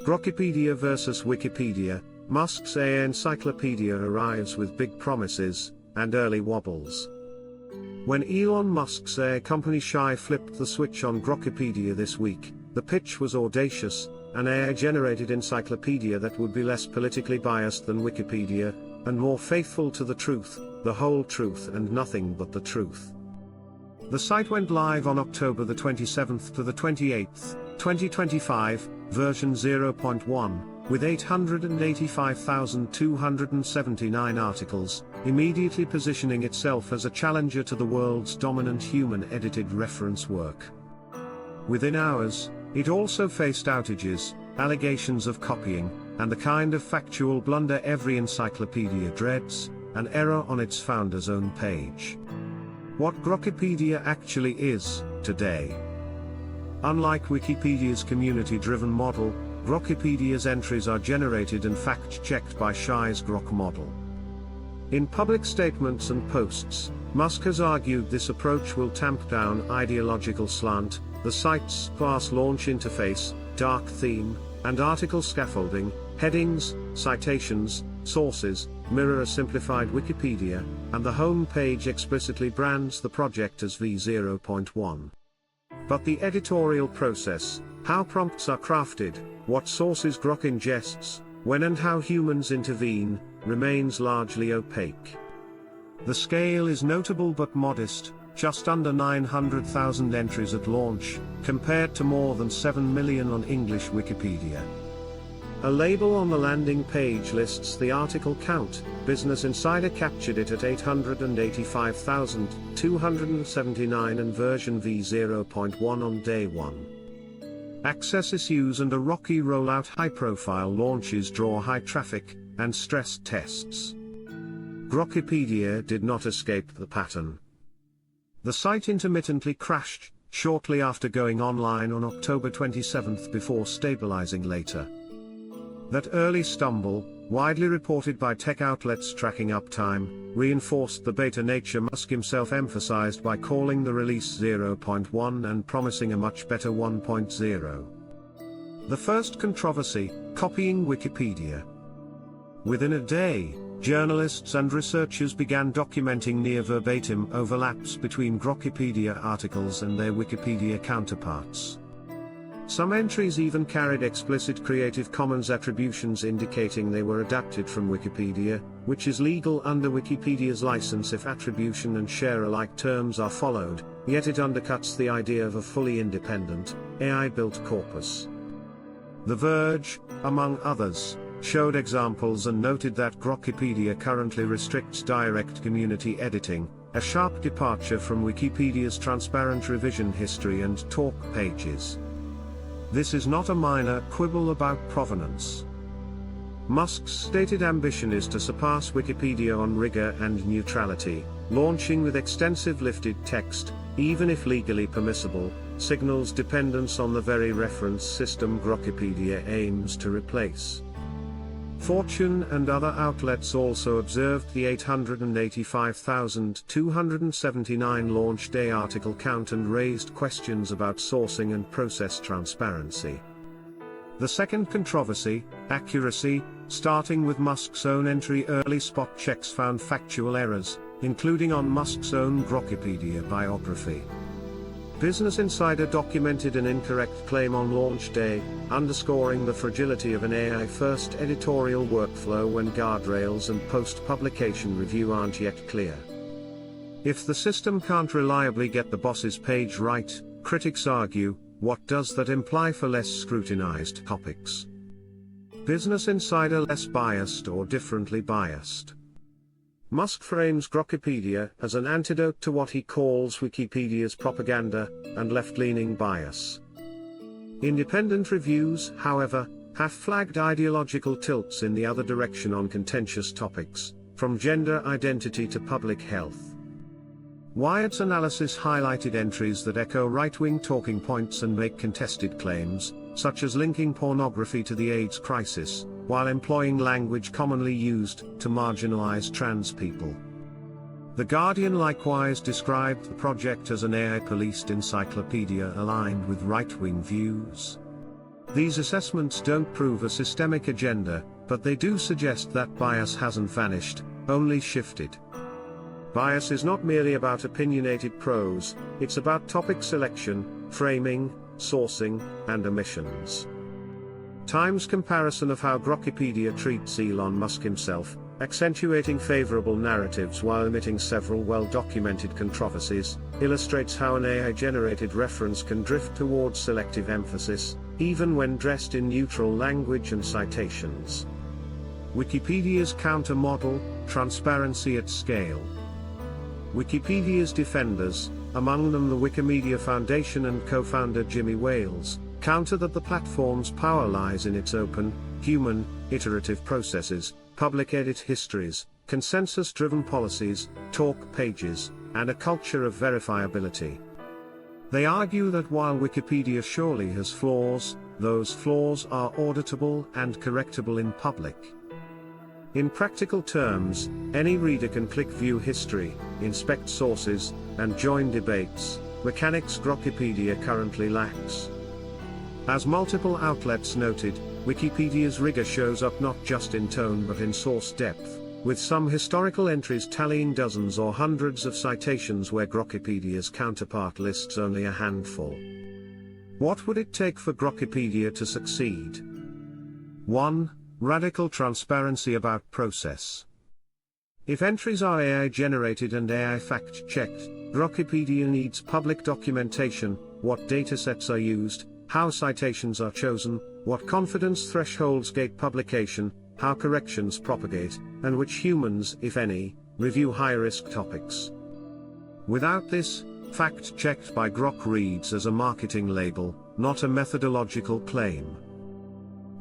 Grokipedia versus Wikipedia. Musk's AI Encyclopedia arrives with big promises and early wobbles. When Elon Musk's AI company Shy flipped the switch on Grokipedia this week, the pitch was audacious: an AI-generated encyclopedia that would be less politically biased than Wikipedia, and more faithful to the truth, the whole truth and nothing but the truth. The site went live on October the 27th to the 28th, 2025, version 0.1, with 885,279 articles, immediately positioning itself as a challenger to the world's dominant human-edited reference work. Within hours, it also faced outages, allegations of copying, and the kind of factual blunder every encyclopedia dreads: an error on its founder's own page. What Grokipedia actually is, today. Unlike Wikipedia's community-driven model, Grokipedia's entries are generated and fact-checked by Shy's Grok model. In public statements and posts, Musk has argued this approach will tamp down ideological slant. The site's sparse launch interface, dark theme, and article scaffolding, headings, citations, sources, mirror a simplified Wikipedia, and the home page explicitly brands the project as v0.1. But the editorial process, how prompts are crafted, what sources Grok ingests, when and how humans intervene, remains largely opaque. The scale is notable but modest: just under 900,000 entries at launch, compared to more than 7 million on English Wikipedia. A label on the landing page lists the article count. Business Insider captured it at 885,279 and version v0.1 on day 1. Access issues and a rocky rollout. High-profile launches draw high traffic, and stress tests. Grokipedia did not escape the pattern. The site intermittently crashed, shortly after going online on October 27 before stabilizing later. That early stumble, widely reported by tech outlets tracking uptime, reinforced the beta nature Musk himself emphasized by calling the release 0.1 and promising a much better 1.0. The first controversy: copying Wikipedia. Within a day, journalists and researchers began documenting near-verbatim overlaps between Grokipedia articles and their Wikipedia counterparts. Some entries even carried explicit Creative Commons attributions indicating they were adapted from Wikipedia, which is legal under Wikipedia's license if attribution and share-alike terms are followed, yet it undercuts the idea of a fully independent, AI-built corpus. The Verge, among others, showed examples and noted that Grokipedia currently restricts direct community editing, a sharp departure from Wikipedia's transparent revision history and talk pages. This is not a minor quibble about provenance. Musk's stated ambition is to surpass Wikipedia on rigor and neutrality. Launching with extensive lifted text, even if legally permissible, signals dependence on the very reference system Grokipedia aims to replace. Fortune and other outlets also observed the 885,279 launch day article count and raised questions about sourcing and process transparency. The second controversy, accuracy, starting with Musk's own entry. Early spot checks found factual errors, including on Musk's own Grokipedia biography. Business Insider documented an incorrect claim on launch day, underscoring the fragility of an AI-first editorial workflow when guardrails and post-publication review aren't yet clear. If the system can't reliably get the boss's page right, critics argue, what does that imply for less scrutinized topics? Business Insider less biased or differently biased? Musk frames Grokipedia as an antidote to what he calls Wikipedia's propaganda and left-leaning bias. Independent reviews, however, have flagged ideological tilts in the other direction on contentious topics, from gender identity to public health. Wired's analysis highlighted entries that echo right-wing talking points and make contested claims, such as linking pornography to the AIDS crisis, while employing language commonly used to marginalize trans people. The Guardian likewise described the project as an AI-policed encyclopedia aligned with right-wing views. These assessments don't prove a systemic agenda, but they do suggest that bias hasn't vanished, only shifted. Bias is not merely about opinionated prose, it's about topic selection, framing, sourcing, and omissions. Times comparison of how Grokipedia treats Elon Musk himself, accentuating favorable narratives while omitting several well-documented controversies, illustrates how an AI-generated reference can drift towards selective emphasis, even when dressed in neutral language and citations. Wikipedia's counter-model, transparency at scale. Wikipedia's defenders, among them the Wikimedia Foundation and co-founder Jimmy Wales, counter that the platform's power lies in its open, human, iterative processes, public edit histories, consensus-driven policies, talk pages, and a culture of verifiability. They argue that while Wikipedia surely has flaws, those flaws are auditable and correctable in public. In practical terms, any reader can click View History, inspect sources, and join debates, mechanics Grokipedia currently lacks. As multiple outlets noted, Wikipedia's rigor shows up not just in tone but in source depth, with some historical entries tallying dozens or hundreds of citations where Grokipedia's counterpart lists only a handful. What would it take for Grokipedia to succeed? 1. Radical transparency about process. If entries are AI-generated and AI fact-checked, Grokipedia needs public documentation: what datasets are used, how citations are chosen, what confidence thresholds gate publication, how corrections propagate, and which humans, if any, review high-risk topics. Without this, fact-checked by Grok reads as a marketing label, not a methodological claim.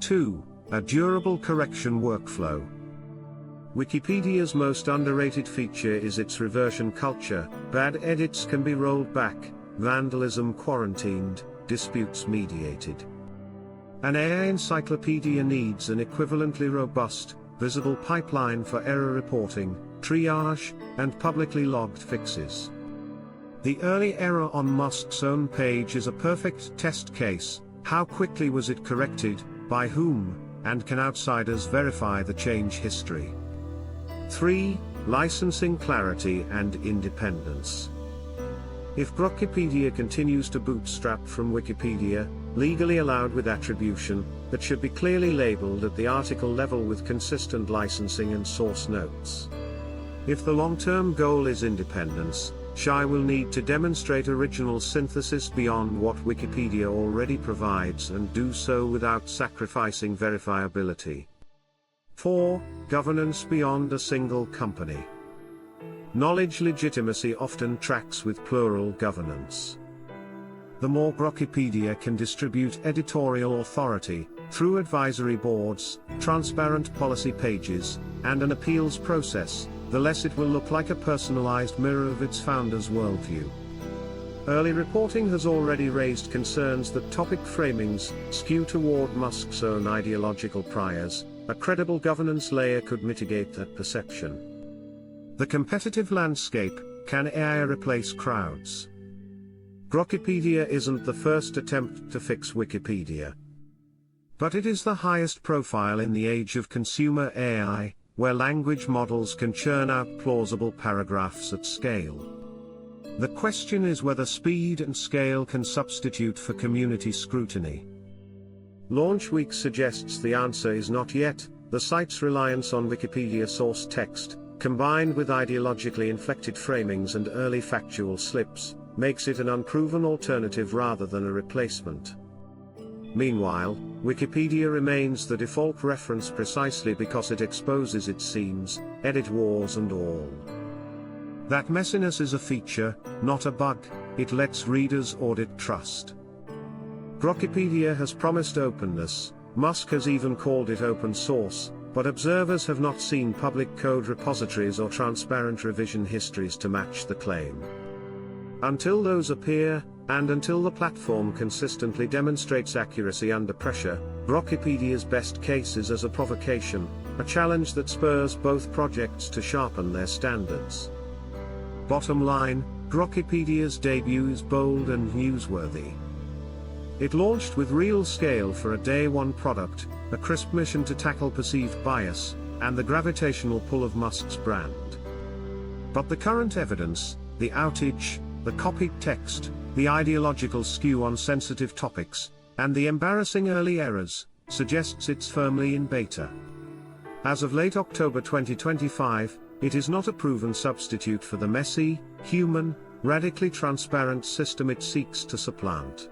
2. A durable correction workflow. Wikipedia's most underrated feature is its reversion culture. Bad edits can be rolled back, vandalism quarantined, disputes mediated. An AI encyclopedia needs an equivalently robust, visible pipeline for error reporting, triage, and publicly logged fixes. The early error on Musk's own page is a perfect test case. How quickly was it corrected, by whom, and can outsiders verify the change history? 3. Licensing clarity and independence. If Grokipedia continues to bootstrap from Wikipedia, legally allowed with attribution, that should be clearly labeled at the article level with consistent licensing and source notes. If the long-term goal is independence, SHI will need to demonstrate original synthesis beyond what Wikipedia already provides and do so without sacrificing verifiability. 4. Governance beyond a single company. Knowledge legitimacy often tracks with plural governance. The more Grokipedia can distribute editorial authority, through advisory boards, transparent policy pages, and an appeals process, the less it will look like a personalized mirror of its founder's worldview. Early reporting has already raised concerns that topic framings skew toward Musk's own ideological priors. A credible governance layer could mitigate that perception. The competitive landscape: can AI replace crowds? Grokipedia isn't the first attempt to fix Wikipedia. But it is the highest profile in the age of consumer AI, where language models can churn out plausible paragraphs at scale. The question is whether speed and scale can substitute for community scrutiny. Launch Week suggests the answer is not yet. The site's reliance on Wikipedia source text, combined with ideologically inflected framings and early factual slips, makes it an unproven alternative rather than a replacement. Meanwhile, Wikipedia remains the default reference precisely because it exposes its seams, edit wars and all. That messiness is a feature, not a bug. It lets readers audit trust. Grokipedia has promised openness. Musk has even called it open source, but observers have not seen public code repositories or transparent revision histories to match the claim. Until those appear, and until the platform consistently demonstrates accuracy under pressure, Grokipedia's best case is as a provocation, a challenge that spurs both projects to sharpen their standards. Bottom line, Grokipedia's debut is bold and newsworthy. It launched with real scale for a day one product, a crisp mission to tackle perceived bias, and the gravitational pull of Musk's brand. But the current evidence, the outage, the copied text, the ideological skew on sensitive topics, and the embarrassing early errors, suggests it's firmly in beta. As of late October 2025, it is not a proven substitute for the messy, human, radically transparent system it seeks to supplant.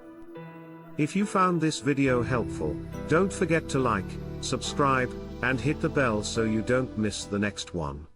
If you found this video helpful, don't forget to like, subscribe, and hit the bell so you don't miss the next one.